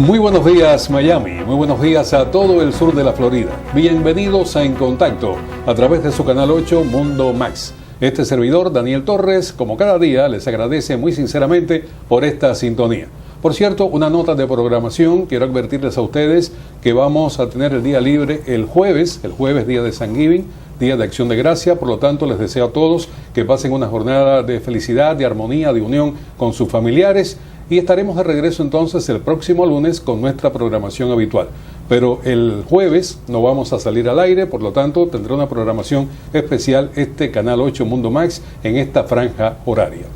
Muy buenos días Miami, muy buenos días a todo el sur de la Florida. Bienvenidos a En Contacto a través de su canal 8 Mundo Max. Este servidor, Daniel Torres, como cada día, les agradece muy sinceramente por esta sintonía. Por cierto, una nota de programación, quiero advertirles a ustedes que vamos a tener el día libre el jueves día de Thanksgiving, Día de Acción de Gracia, por lo tanto les deseo a todos que pasen una jornada de felicidad, de armonía, de unión con sus familiares. Y estaremos de regreso entonces el próximo lunes con nuestra programación habitual. Pero el jueves no vamos a salir al aire, por lo tanto tendrá una programación especial este Canal 8 Mundo Max en esta franja horaria.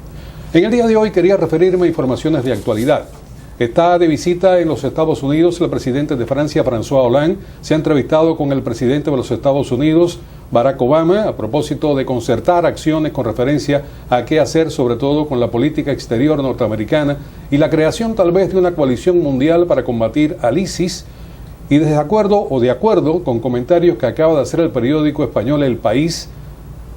En el día de hoy quería referirme a informaciones de actualidad. Está de visita en los Estados Unidos el presidente de Francia, François Hollande. Se ha entrevistado con el presidente de los Estados Unidos, Barack Obama, a propósito de concertar acciones con referencia a qué hacer, sobre todo con la política exterior norteamericana y la creación tal vez de una coalición mundial para combatir al ISIS. Y de acuerdo con comentarios que acaba de hacer el periódico español El País,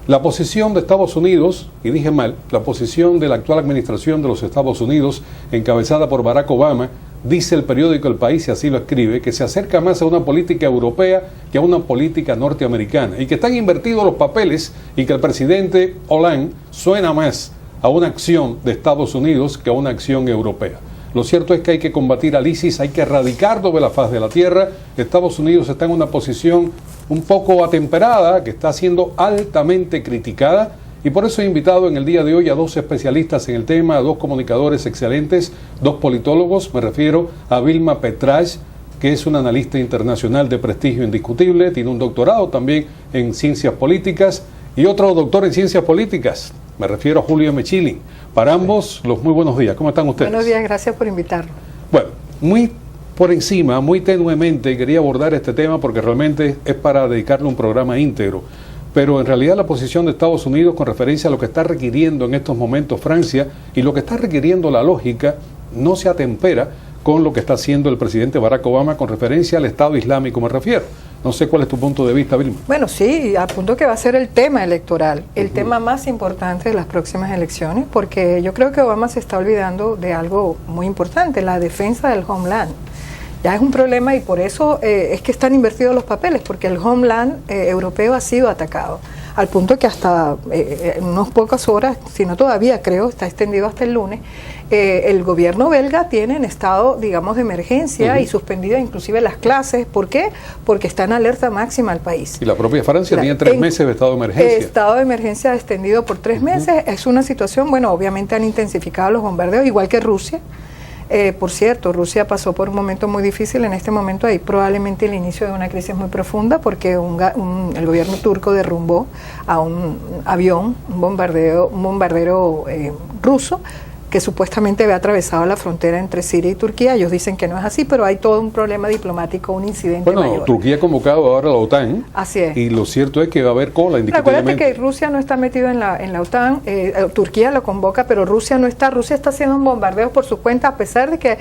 la posición de Estados Unidos, y dije mal, la posición de la actual administración de los Estados Unidos, encabezada por Barack Obama, dice el periódico El País, y así lo escribe, que se acerca más a una política europea que a una política norteamericana, y que están invertidos los papeles, y que el presidente Hollande suena más a una acción de Estados Unidos que a una acción europea. Lo cierto es que hay que combatir al ISIS, hay que erradicarlo de la faz de la tierra. Estados Unidos está en una posición un poco atemperada, que está siendo altamente criticada, y por eso he invitado en el día de hoy a dos especialistas en el tema, a dos comunicadores excelentes, dos politólogos. Me refiero a Vilma Petrach, que es una analista internacional de prestigio indiscutible, tiene un doctorado también en ciencias políticas, y otro doctor en ciencias políticas. Me refiero a Julio M. Schilling. Para ambos, los muy buenos días. ¿Cómo están ustedes? Buenos días, gracias por invitarnos. Bueno, muy por encima, muy tenuemente, quería abordar este tema porque realmente es para dedicarle un programa íntegro. Pero en realidad la posición de Estados Unidos con referencia a lo que está requiriendo en estos momentos Francia y lo que está requiriendo la lógica no se atempera con lo que está haciendo el presidente Barack Obama con referencia al Estado Islámico, me refiero. No sé cuál es tu punto de vista, Vilma. Bueno, sí, al punto que va a ser el tema electoral, el tema más importante de las próximas elecciones, porque yo creo que Obama se está olvidando de algo muy importante, la defensa del homeland. Ya es un problema y por eso es que están invertidos los papeles, porque el homeland europeo ha sido atacado, al punto que hasta unas pocas horas, si no todavía creo, está extendido hasta el lunes, el gobierno belga tiene en estado, digamos, de emergencia y suspendida inclusive las clases. ¿Por qué? Porque está en alerta máxima el país. Y la propia Francia tiene 3 meses de estado de emergencia. Estado de emergencia extendido por 3 meses. Es una situación, bueno, obviamente han intensificado los bombardeos, igual que Rusia. Por cierto, Rusia pasó por un momento muy difícil. En este momento hay probablemente el inicio de una crisis muy profunda porque el gobierno turco derrumbó a un avión, un bombardero ruso, que supuestamente había atravesado la frontera entre Siria y Turquía. Ellos dicen que no es así, pero hay todo un problema diplomático, un incidente mayor. Turquía ha convocado ahora a la OTAN. Así es. Y lo cierto es que va a haber cola, indiscutiblemente. Acuérdate que Rusia no está metido en la OTAN, Turquía lo convoca, pero Rusia no está. Rusia está haciendo un bombardeo por su cuenta, a pesar de que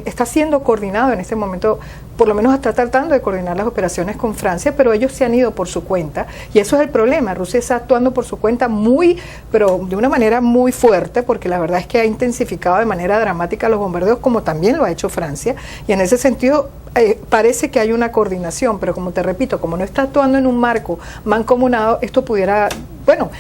está siendo coordinado en este momento, por lo menos está tratando de coordinar las operaciones con Francia, pero ellos se han ido por su cuenta, y eso es el problema. Rusia está actuando por su cuenta pero de una manera muy fuerte, porque la verdad es que ha intensificado de manera dramática los bombardeos, como también lo ha hecho Francia, y en ese sentido parece que hay una coordinación, pero como te repito, como no está actuando en un marco mancomunado, esto pudiera,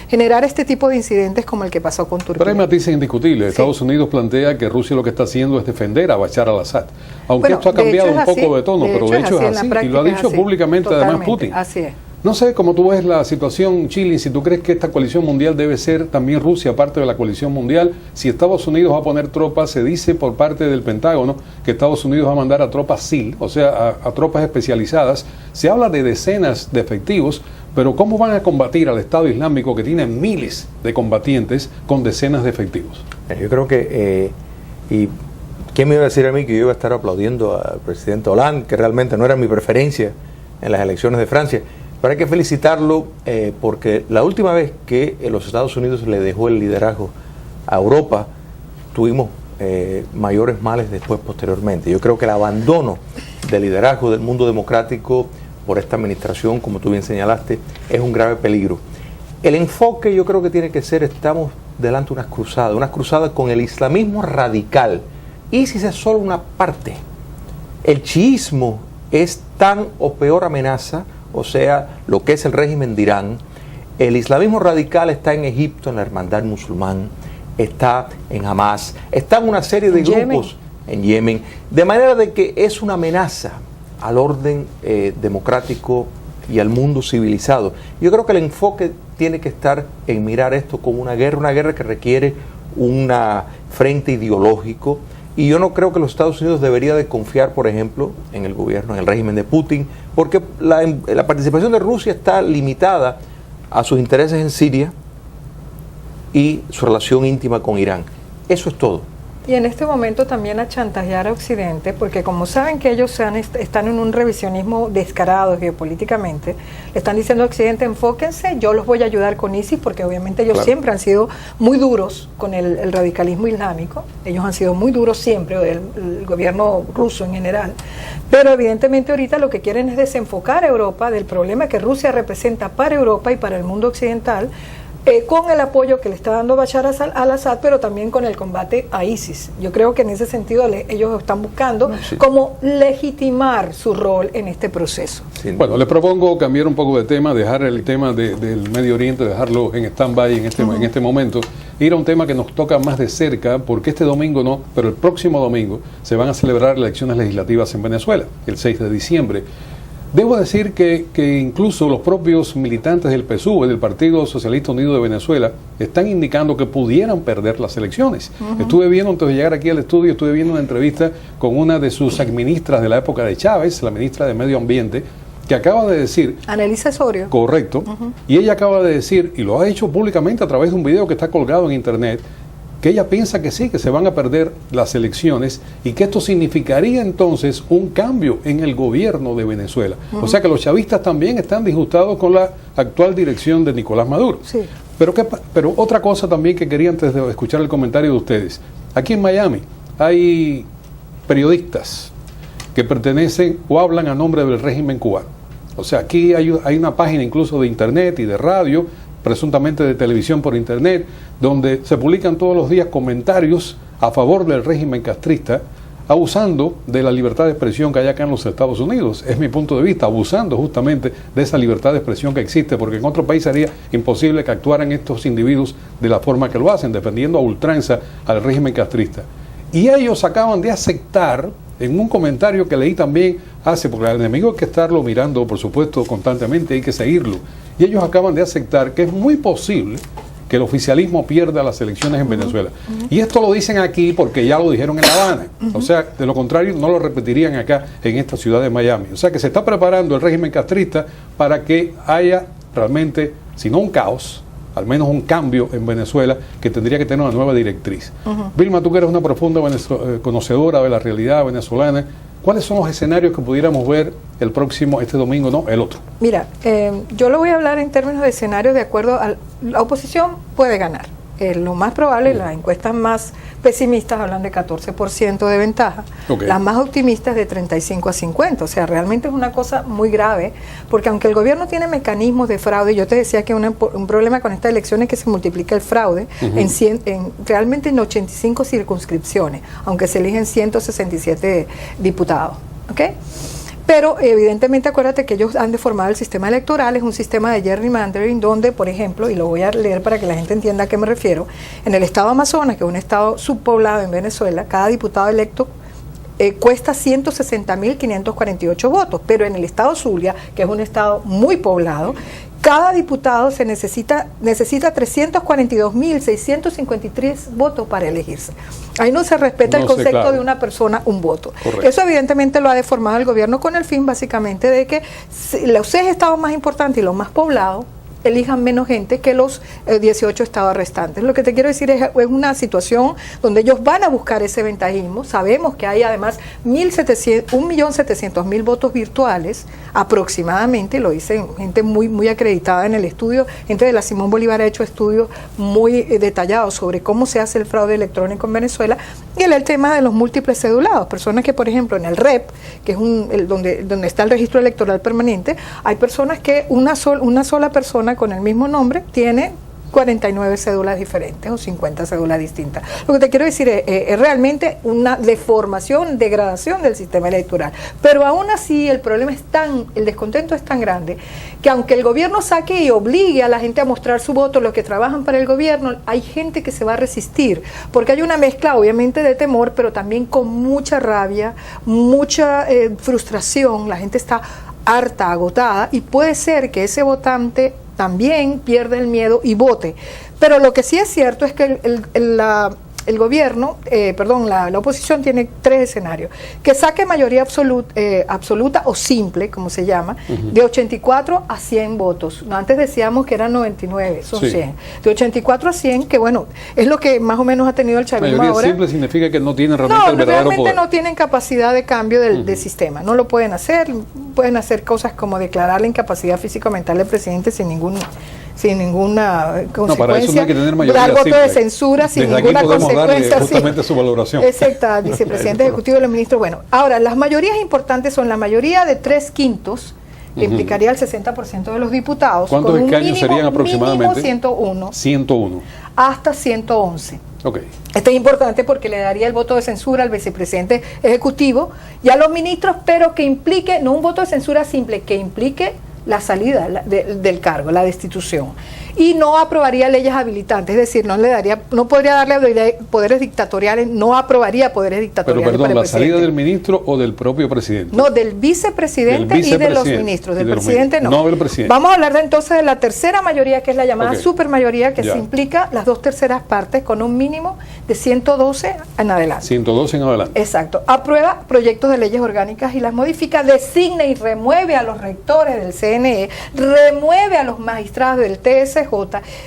generar este tipo de incidentes como el que pasó con Turquía. Pero hay matices indiscutibles. Sí. Estados Unidos plantea que Rusia lo que está haciendo es defender a Bashar al-Assad. Aunque esto ha cambiado un poco de tono, pero de hecho es así. Y lo ha dicho públicamente además Putin. Así es. No sé cómo tú ves la situación, Chile, si tú crees que esta coalición mundial debe ser también Rusia parte de la coalición mundial. Si Estados Unidos va a poner tropas, se dice por parte del Pentágono que Estados Unidos va a mandar a tropas SEAL, o sea, a tropas especializadas. Se habla de decenas de efectivos, pero ¿cómo van a combatir al Estado Islámico que tiene miles de combatientes con decenas de efectivos? Yo creo que, y ¿quién me iba a decir a mí que yo iba a estar aplaudiendo al presidente Hollande, que realmente no era mi preferencia en las elecciones de Francia? Pero hay que felicitarlo porque la última vez que los Estados Unidos le dejó el liderazgo a Europa, tuvimos mayores males después, posteriormente. Yo creo que el abandono del liderazgo del mundo democrático por esta administración, como tú bien señalaste, es un grave peligro. El enfoque yo creo que tiene que ser, estamos delante de unas cruzadas con el islamismo radical ISIS es solo una parte. El chiismo es tan o peor amenaza, o sea, lo que es el régimen de Irán. El islamismo radical está en Egipto, en la Hermandad Musulmán, está en Hamas, está en una serie de grupos en Yemen, de manera de que es una amenaza al orden democrático y al mundo civilizado. Yo creo que el enfoque tiene que estar en mirar esto como una guerra que requiere un frente ideológico, y yo no creo que los Estados Unidos debería de confiar, por ejemplo, en el gobierno, en el régimen de Putin, porque la participación de Rusia está limitada a sus intereses en Siria y su relación íntima con Irán. Eso es todo. Y en este momento también a chantajear a Occidente, porque como saben que ellos están en un revisionismo descarado geopolíticamente, le están diciendo a Occidente, enfóquense, yo los voy a ayudar con ISIS, porque obviamente ellos siempre han sido muy duros con el radicalismo islámico, ellos han sido muy duros siempre, el gobierno ruso en general, pero evidentemente ahorita lo que quieren es desenfocar a Europa del problema que Rusia representa para Europa y para el mundo occidental, con el apoyo que le está dando Bashar al-Assad, pero también con el combate a ISIS. Yo creo que en ese sentido ellos están buscando cómo legitimar su rol en este proceso. Bueno, les propongo cambiar un poco de tema, dejar el tema del Medio Oriente, dejarlo en stand-by en este momento, ir a un tema que nos toca más de cerca, porque este domingo no, pero el próximo domingo se van a celebrar elecciones legislativas en Venezuela, el 6 de diciembre. Debo decir que incluso los propios militantes del PSUV, del Partido Socialista Unido de Venezuela, están indicando que pudieran perder las elecciones. Estuve viendo, antes de llegar aquí al estudio, estuve viendo una entrevista con una de sus exministras de la época de Chávez, la ministra de Medio Ambiente, que acaba de decir... Annelisa Osorio. Correcto. Y ella acaba de decir, y lo ha hecho públicamente a través de un video que está colgado en internet, que ella piensa que sí, que se van a perder las elecciones y que esto significaría entonces un cambio en el gobierno de Venezuela. O sea que los chavistas también están disgustados con la actual dirección de Nicolás Maduro. Sí. Pero otra cosa también que quería antes de escuchar el comentario de ustedes. Aquí en Miami hay periodistas que pertenecen o hablan a nombre del régimen cubano. O sea, aquí hay una página incluso de internet y de radio, presuntamente de televisión por internet, donde se publican todos los días comentarios a favor del régimen castrista, abusando de la libertad de expresión que hay acá en los Estados Unidos. Es mi punto de vista, abusando justamente de esa libertad de expresión que existe, porque en otro país sería imposible que actuaran estos individuos de la forma que lo hacen, defendiendo a ultranza al régimen castrista. Y ellos acaban de aceptar, en un comentario que leí también porque al enemigo hay que estarlo mirando, por supuesto, constantemente, hay que seguirlo. Y ellos acaban de aceptar que es muy posible que el oficialismo pierda las elecciones en Venezuela. Y esto lo dicen aquí porque ya lo dijeron en La Habana. O sea, de lo contrario, no lo repetirían acá en esta ciudad de Miami. O sea, que se está preparando el régimen castrista para que haya realmente, si no un caos, al menos un cambio en Venezuela, que tendría que tener una nueva directriz. Vilma, tú que eres una profunda conocedora de la realidad venezolana, ¿cuáles son los escenarios que pudiéramos ver este domingo, no, el otro? Mira, yo lo voy a hablar en términos de escenarios de acuerdo a la oposición puede ganar. Lo más probable, las encuestas más pesimistas hablan de 14% de ventaja, las más optimistas de 35 a 50, o sea, realmente es una cosa muy grave, porque aunque el gobierno tiene mecanismos de fraude, yo te decía que un problema con esta elección es que se multiplica el fraude realmente en 85 circunscripciones, aunque se eligen 167 diputados, ¿ok? Pero evidentemente acuérdate que ellos han deformado el sistema electoral, es un sistema de gerrymandering donde, por ejemplo, y lo voy a leer para que la gente entienda a qué me refiero, en el estado Amazonas, que es un estado subpoblado en Venezuela, cada diputado electo cuesta 160.548 votos, pero en el estado Zulia, que es un estado muy poblado, cada diputado necesita 342.653 votos para elegirse. Ahí no se respeta el concepto de una persona, un voto. Correcto. Eso evidentemente lo ha deformado el gobierno con el fin básicamente de que los 6 estados más importantes y los más poblados elijan menos gente que los 18 estados restantes. Lo que te quiero decir es una situación donde ellos van a buscar ese ventajismo. Sabemos que hay además 1.700.000 votos virtuales aproximadamente, lo dicen gente muy acreditada en el estudio, gente de la Simón Bolívar ha hecho estudios muy detallados sobre cómo se hace el fraude electrónico en Venezuela, y el tema de los múltiples cedulados, personas que por ejemplo en el REP, que es donde está el registro electoral permanente, hay personas que una sola persona con el mismo nombre tiene 49 cédulas diferentes o 50 cédulas distintas. Lo que te quiero decir es realmente una deformación, degradación del sistema electoral. Pero aún así el problema es el descontento es tan grande que aunque el gobierno saque y obligue a la gente a mostrar su voto, los que trabajan para el gobierno, hay gente que se va a resistir, porque hay una mezcla obviamente de temor, pero también con mucha rabia, mucha frustración. La gente está harta, agotada, y puede ser que ese votante también pierda el miedo y vote. Pero lo que sí es cierto es que el gobierno, la oposición tiene 3 escenarios: que saque mayoría absoluta o simple, como se llama, de 84 a 100 votos. Antes decíamos que eran 99, son 100. De 84 a 100, que bueno, es lo que más o menos ha tenido el chavismo mayoría ahora. Simple significa que no tienen realmente el verdadero realmente poder. No tienen capacidad de cambio del sistema, no lo pueden hacer cosas como declarar la incapacidad físico-mental del presidente sin ninguna consecuencia, para eso no hay que tener mayoría dar voto simple. de censura sin Desde ninguna aquí podemos consecuencia. darle justamente su valoración. Exacto, vicepresidente ejecutivo de los ministros. Bueno, ahora, las mayorías importantes son la mayoría de 3/5, que implicaría el 60% de los diputados. ¿Cuántos escaños serían aproximadamente? 101 hasta 111. Okay. Esto es importante porque le daría el voto de censura al vicepresidente ejecutivo y a los ministros, pero que implique, no un voto de censura simple, que implique la salida del cargo, la destitución. Y no aprobaría leyes habilitantes, es decir, no podría darle poderes dictatoriales, no aprobaría poderes dictatoriales. Pero perdón, ¿la salida del ministro o del propio presidente? No, del vicepresidente y de los ministros, del presidente no. No del presidente. Vamos a hablar entonces de la tercera mayoría, que es la llamada supermayoría, que se implica las 2/3 partes con un mínimo de 112 en adelante. 112 en adelante. Exacto. Aprueba proyectos de leyes orgánicas y las modifica, designa y remueve a los rectores del CNE, remueve a los magistrados del TSJ,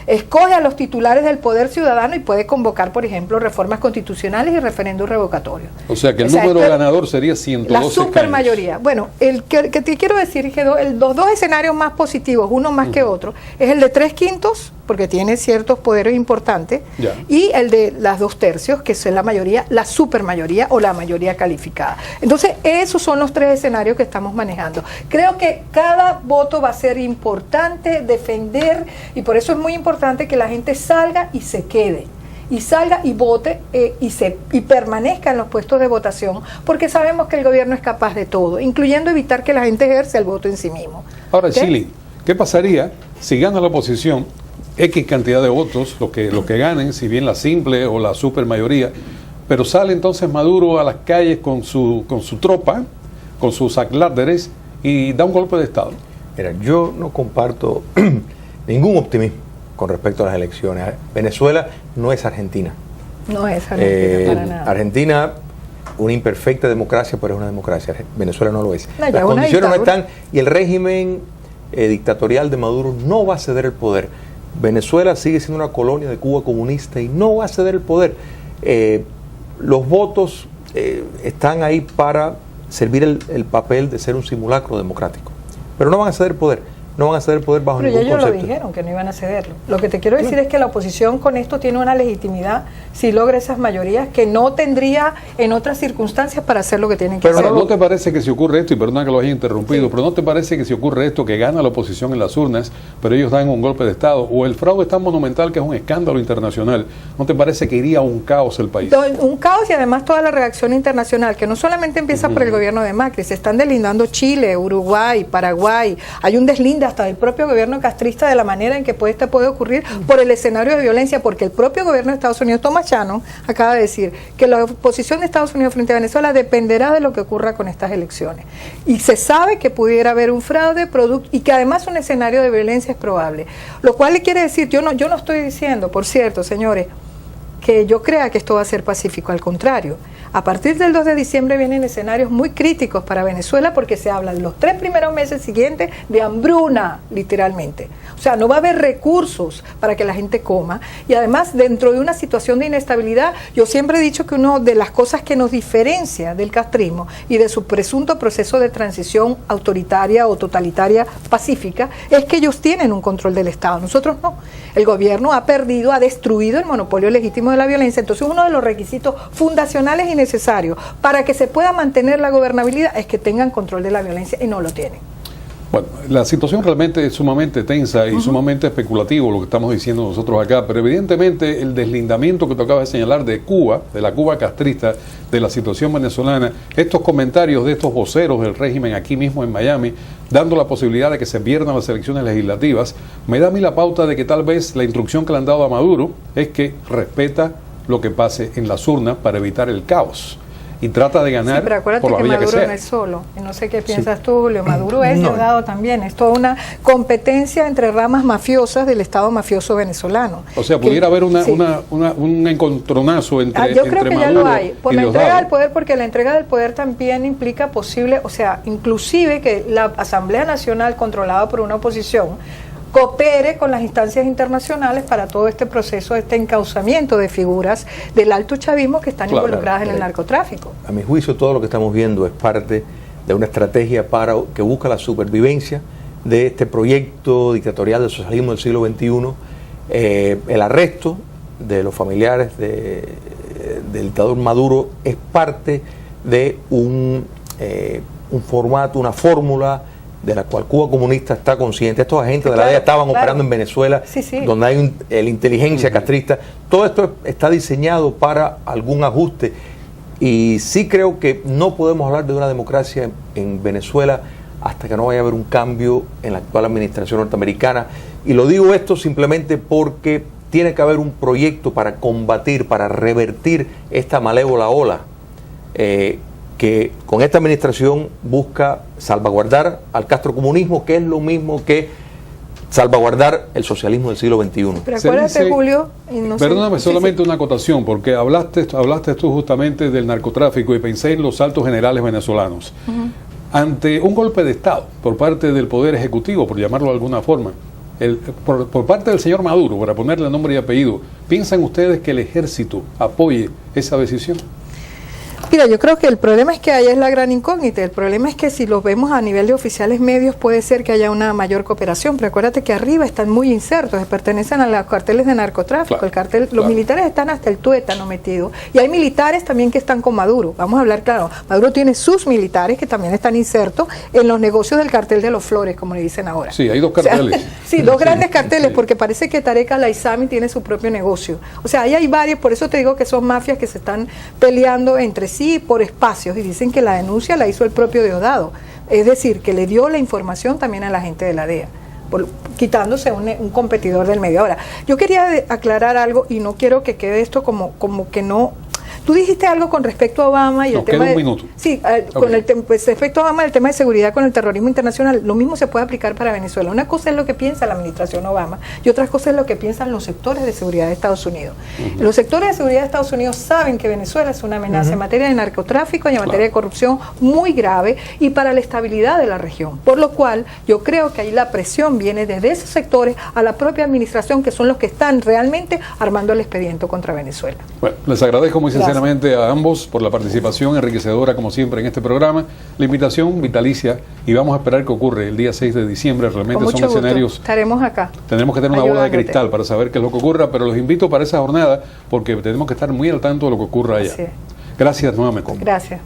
escoge a los titulares del Poder Ciudadano y puede convocar, por ejemplo, reformas constitucionales y referéndum revocatorio. O sea que el número ganador sería 112 la supermayoría. escaños. Bueno, el que te quiero decir es que los 2 escenarios más positivos, uno más que otro, es el de 3/5, porque tiene ciertos poderes importantes, y el de las 2/3, que es la mayoría, la supermayoría o la mayoría calificada. Entonces, esos son los 3 escenarios que estamos manejando. Creo que cada voto va a ser importante defender, y por eso es muy importante que la gente salga y se quede, y salga y vote y permanezca en los puestos de votación, porque sabemos que el gobierno es capaz de todo, incluyendo evitar que la gente ejerce el voto en sí mismo. Ahora, Chile, ¿qué pasaría si gana la oposición X cantidad de votos, lo que ganen, si bien la simple o la supermayoría, pero sale entonces Maduro a las calles con su tropa, con sus acláteres, y da un golpe de Estado? Mira, yo no comparto ningún optimismo con respecto a las elecciones. Venezuela no es Argentina. No es Argentina para nada. Argentina, una imperfecta democracia, pero es una democracia. Venezuela no lo es. No, las condiciones no están, y el régimen dictatorial de Maduro no va a ceder el poder. Venezuela sigue siendo una colonia de Cuba comunista y no va a ceder el poder. Los votos están ahí para servir el papel de ser un simulacro democrático, pero no van a ceder poder. No van a ceder poder bajo ningún concepto. Pero ellos lo dijeron, que no iban a cederlo. Lo que te quiero decir es que la oposición con esto tiene una legitimidad, si logra esas mayorías, que no tendría en otras circunstancias para hacer lo que tienen que hacer. Pero ¿no te parece que si ocurre esto, y perdona que lo haya interrumpido, pero no te parece que si ocurre esto, que gana la oposición en las urnas, pero ellos dan un golpe de Estado, o el fraude es tan monumental que es un escándalo internacional, ¿no te parece que iría a un caos el país? Un caos, y además toda la reacción internacional, que no solamente empieza por el gobierno de Macri, se están deslindando Chile, Uruguay, Paraguay, hay un deslinde hasta del propio gobierno castrista de la manera en que puede ocurrir por el escenario de violencia, porque el propio gobierno de Estados Unidos, Thomas Shannon, acaba de decir que la posición de Estados Unidos frente a Venezuela dependerá de lo que ocurra con estas elecciones. Y se sabe que pudiera haber un fraude y que además un escenario de violencia es probable. Lo cual le quiere decir, yo no estoy diciendo, por cierto, señores, que yo crea que esto va a ser pacífico, al contrario. A partir del 2 de diciembre vienen escenarios muy críticos para Venezuela, porque se hablan los 3 primeros meses siguientes de hambruna, literalmente. O sea, no va a haber recursos para que la gente coma, y además dentro de una situación de inestabilidad, yo siempre he dicho que una de las cosas que nos diferencia del castrismo y de su presunto proceso de transición autoritaria o totalitaria pacífica es que ellos tienen un control del Estado, nosotros no. El gobierno ha destruido el monopolio legítimo de la violencia. Entonces, uno de los requisitos fundacionales y necesarios para que se pueda mantener la gobernabilidad es que tengan control de la violencia, y no lo tienen. Bueno, la situación realmente es sumamente tensa y sumamente especulativo lo que estamos diciendo nosotros acá, pero evidentemente el deslindamiento que tú acabas de señalar de Cuba, de la Cuba castrista, de la situación venezolana, estos comentarios de estos voceros del régimen aquí mismo en Miami, dando la posibilidad de que se pierdan las elecciones legislativas, me da a mí la pauta de que tal vez la instrucción que le han dado a Maduro es que respeta lo que pase en las urnas para evitar el caos. Y trata de ganar, sí, pero acuérdate por la que vía Maduro que sea. no es solo, y no sé qué piensas tú, Julio, Maduro es Diosdado también, es toda una competencia entre ramas mafiosas del Estado mafioso venezolano. O sea, pudiera haber sí. un encontronazo entre yo creo entre que Maduro ya lo hay, por y la entrega Diosdado. del poder, porque la entrega del poder también implica posible, o sea, inclusive que la Asamblea Nacional controlada por una oposición coopere con las instancias internacionales para todo este proceso, este encauzamiento de figuras del alto chavismo que están involucradas en el narcotráfico. A mi juicio, todo lo que estamos viendo es parte de una estrategia que busca la supervivencia de este proyecto dictatorial del socialismo del siglo XXI, el arresto de los familiares del dictador Maduro es parte de un formato, una fórmula de la cual Cuba comunista está consciente. Estos agentes de la DEA estaban operando en Venezuela, donde hay la inteligencia castrista. Todo esto está diseñado para algún ajuste. Y sí creo que no podemos hablar de una democracia en Venezuela hasta que no vaya a haber un cambio en la actual administración norteamericana. Y lo digo esto simplemente porque tiene que haber un proyecto para combatir, para revertir esta malévola ola que con esta administración busca salvaguardar al castrocomunismo, que es lo mismo que salvaguardar el socialismo del siglo XXI. Pero acuérdate, Julio, perdóname, solamente una acotación, porque hablaste tú justamente del narcotráfico y pensé en los altos generales venezolanos. Ante un golpe de Estado por parte del Poder Ejecutivo, por llamarlo de alguna forma, por parte del señor Maduro, para ponerle nombre y apellido, ¿piensan ustedes que el ejército apoye esa decisión? Mira, yo creo que el problema es que ahí es la gran incógnita. El problema es que si los vemos a nivel de oficiales medios puede ser que haya una mayor cooperación, pero acuérdate que arriba están muy insertos, pertenecen a los carteles de narcotráfico. Los militares están hasta el tuétano metidos y hay militares también que están con Maduro. Vamos a hablar claro, Maduro tiene sus militares que también están insertos en los negocios del cartel de los Flores, como le dicen ahora. Sí, hay dos carteles. O sea, sí, dos grandes carteles, porque parece que Tarek al-Aissami tiene su propio negocio. O sea, ahí hay varios, por eso te digo que son mafias que se están peleando entre sí por espacios, y dicen que la denuncia la hizo el propio Diosdado, es decir, que le dio la información también a la gente de la DEA, quitándose un competidor del medio. Ahora, yo quería aclarar algo y no quiero que quede esto como que no. Tú dijiste algo con respecto a Obama y el tema de, sí, con respecto a Obama, el tema de seguridad con el terrorismo internacional. Lo mismo se puede aplicar para Venezuela. Una cosa es lo que piensa la administración Obama y otra cosa es lo que piensan los sectores de seguridad de Estados Unidos. Los sectores de seguridad de Estados Unidos saben que Venezuela es una amenaza en materia de narcotráfico y en materia de corrupción muy grave y para la estabilidad de la región. Por lo cual, yo creo que ahí la presión viene desde esos sectores a la propia administración, que son los que están realmente armando el expediente contra Venezuela. Bueno, les agradezco muy sinceramente a ambos por la participación enriquecedora como siempre en este programa, la invitación vitalicia, y vamos a esperar qué ocurre el día 6 de diciembre. Realmente son escenarios, estaremos acá, tendremos que tener una bola de cristal para saber qué es lo que ocurra, pero los invito para esa jornada porque tenemos que estar muy al tanto de lo que ocurra allá. Gracias nuevamente. Gracias.